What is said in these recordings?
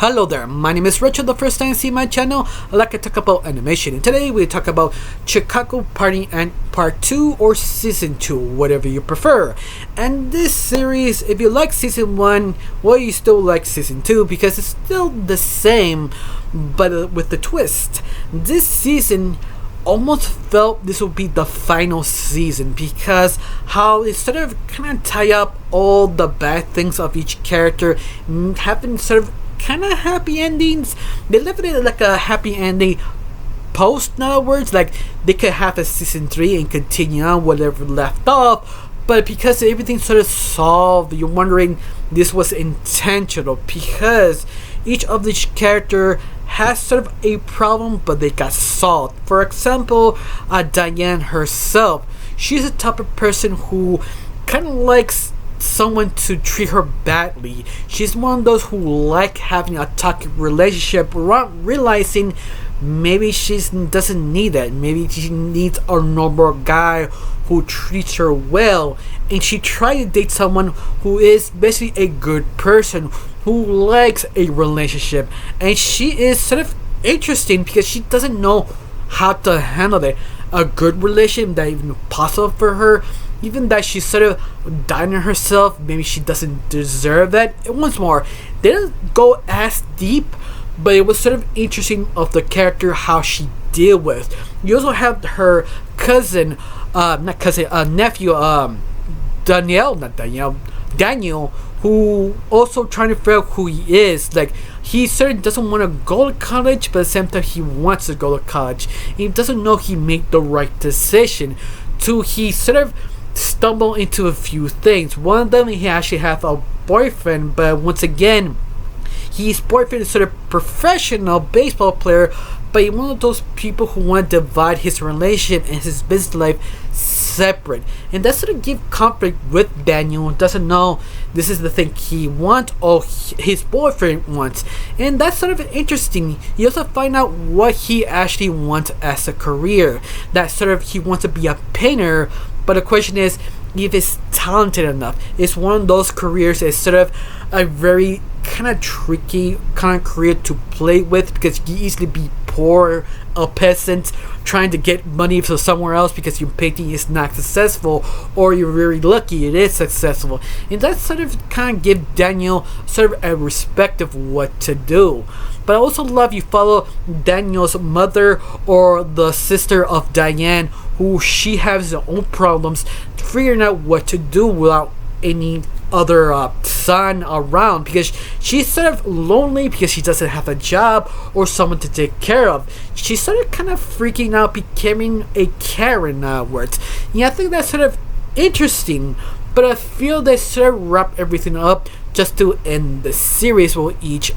Hello there, my name is Richard. The first time you see my channel, I like to talk about animation, and today we talk about Chicago Party and Part 2 or Season 2, whatever you prefer. And this series, if you like Season 1, well, you still like Season 2 because it's still the same, but with the twist. This season almost felt this would be the final season because how it sort of kind of tie up all the bad things of each character, having sort of kind of happy endings. They left it like a happy ending post, in other words, like they could have a season 3 and continue on whatever left off, but because everything sort of solved, you're wondering this was intentional because each of each character has sort of a problem, but they got solved. For example, Diane herself, she's the type of person who kind of likes someone to treat her badly. She's one of those who like having a toxic relationship without realizing maybe she doesn't need that. Maybe she needs a normal guy who treats her well, and she tried to date someone who is basically a good person who likes a relationship, and she is sort of interesting because she doesn't know how to handle it. A good relationship that even possible for her, even that she's sort of dying on herself, maybe she doesn't deserve that. And once more, they didn't go as deep, but it was sort of interesting of the character how she deal with. You also have her cousin, nephew, Daniel, who also trying to figure out who he is. Like, he certainly doesn't want to go to college, but at the same time he wants to go to college. He doesn't know he made the right decision. He sort of stumble into a few things. One of them, he actually have a boyfriend, but once again, his boyfriend is sort of professional baseball player, but he's one of those people who want to divide his relationship and his business life separate, and that sort of give conflict with Daniel, who doesn't know this is the thing he wants or his boyfriend wants. And that's sort of interesting. You also find out what he actually wants as a career, that sort of he wants to be a painter, but the question is if he's talented enough. It's one of those careers that's sort of a very kind of tricky kind of career to play with, because you easily be poor, a peasant trying to get money from somewhere else because your painting is not successful, or you're very lucky it is successful. And that sort of kind of give Daniel sort of a respect of what to do. But I also love you follow Daniel's mother, or the sister of Diane, who she has her own problems figuring out what to do without any other son around, because she's sort of lonely because she doesn't have a job or someone to take care of. She's sort of kind of freaking out, becoming a Karen words. Yeah, I think that's sort of interesting, but I feel they sort of wrap everything up just to end the series with each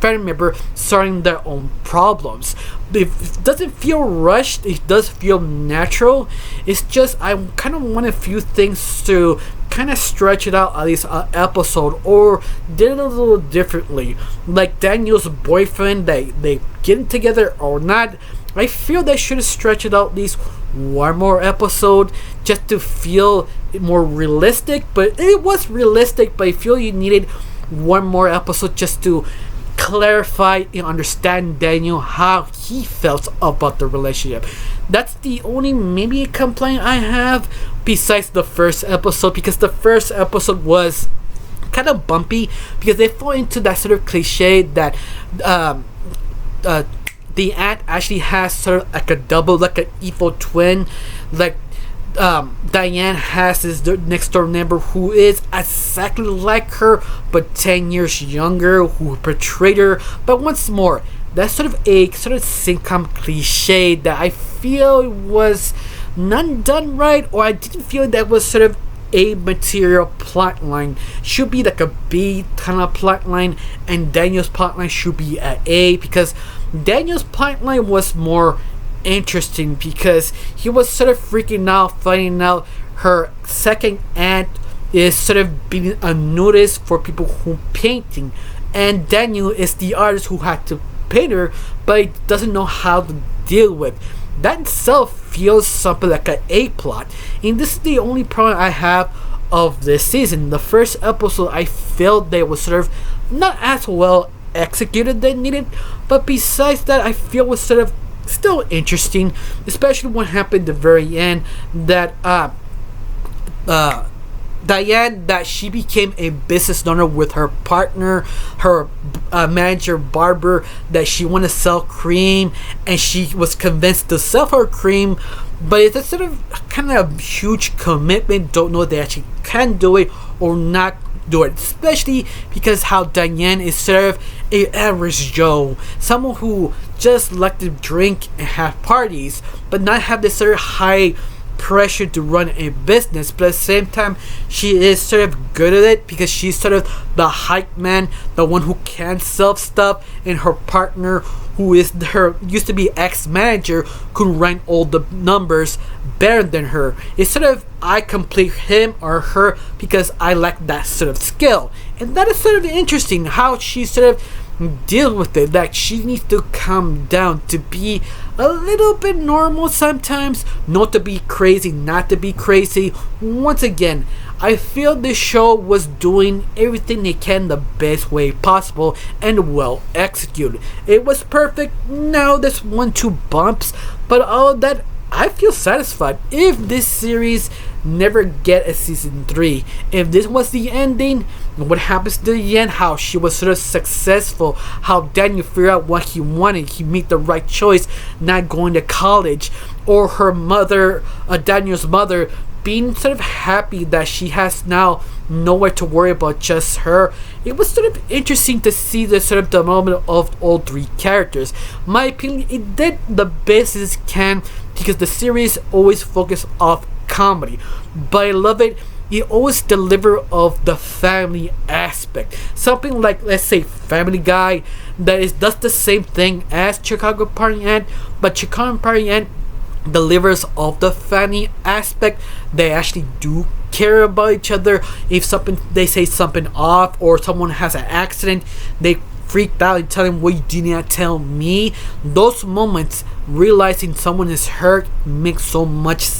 family member starting their own problems. It doesn't feel rushed, it does feel natural. It's just I kind of want a few things to kind of stretch it out at least an episode, or did it a little differently. Like Daniel's boyfriend, they getting together or not, I feel they should have stretched it out at least one more episode just to feel more realistic. But it was realistic, but I feel you needed one more episode just to clarify and understand Daniel how he felt about the relationship. That's the only maybe complaint I have besides the first episode, because the first episode was kind of bumpy because they fall into that sort of cliche that the aunt actually has sort of like a double, like an evil twin. Like Diane has this next door neighbor who is exactly like her but 10 years younger, who portrayed her. But once more, that's sort of a sort of sitcom cliche that I feel was not done right, or I didn't feel that was sort of a material plot line. Should be like a B kind of plot line, and Daniel's plot line should be an A, because Daniel's plot line was more interesting because he was sort of freaking out, finding out her second aunt is sort of being unnoticed for people who painting, and Daniel is the artist who had to paint her, but he doesn't know how to deal with. That itself feels something like an A plot, and this is the only problem I have of this season. The first episode I felt they was sort of not as well executed than needed. But besides that, I feel it was sort of still interesting, especially what happened at the very end, that Diane, that she became a business owner with her partner, her manager Barber, that she wanted to sell cream, and she was convinced to sell her cream, but it's a sort of kind of huge commitment. Don't know if they actually can do it or not do it, especially because how Diane is sort of a average Joe, someone who just like to drink and have parties, but not have this sort of high pressure to run a business. But at the same time, she is sort of good at it because she's sort of the hype man, the one who can sell stuff, and her partner, who is her used to be ex-manager, could run all the numbers better than her. It's sort of, I complete him or her because I like that sort of skill. And that is sort of interesting how she sort of deal with it, that she needs to calm down, to be a little bit normal sometimes, not to be crazy, not to be crazy. Once again, I feel this show was doing everything they can the best way possible and well executed. It was perfect. Now there's 1-2 bumps, but all of that, I feel satisfied. If this series never get a season 3, if this was the ending, what happens to the end, how she was sort of successful, how Daniel figured out what he wanted, he made the right choice, not going to college, or her mother, Daniel's mother, being sort of happy that she has now nowhere to worry about, just her. It was sort of interesting to see the sort of development of all 3 characters. My opinion, it did the best it can because the series always focused off comedy, but I love it. It always deliver of the family aspect. Something like, let's say, Family Guy, that does the same thing as Chicago Party Ant, but Chicago Party Ant delivers of the family aspect. They actually do care about each other. If something, they say something off, or someone has an accident, they freaked out and tell him, "What, you did not tell me?" Those moments, realizing someone is hurt, makes so much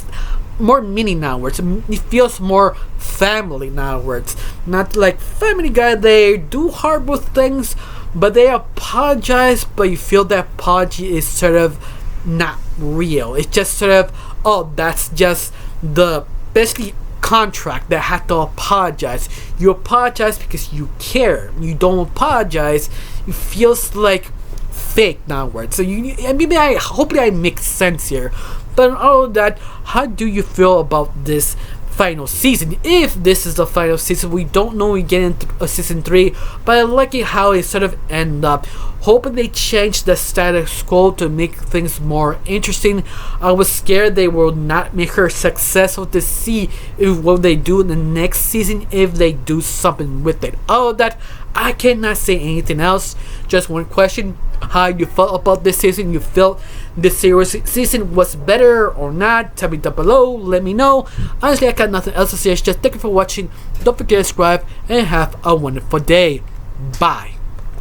more meaning nowadays. It feels more family nowadays. Not like Family Guy, they do horrible things, but they apologize, but you feel that apology is sort of not real. It's just sort of, oh, that's just the basically contract that had to apologize. You apologize because you care. You don't apologize, it feels like fake nowadays. So hopefully I make sense here. But all of that, how do you feel about this final season? If this is the final season, we don't know we get into a season 3, but I like it how it sort of end up. Hoping they change the status quo to make things more interesting. I was scared they will not make her successful, to see if what they do in the next season, if they do something with it. All of that, I cannot say anything else. Just one question: how you felt about this season? You felt this season was better or not? Tell me down below. Let me know. Honestly, I got nothing else to say. Just thank you for watching. Don't forget to subscribe and have a wonderful day. Bye.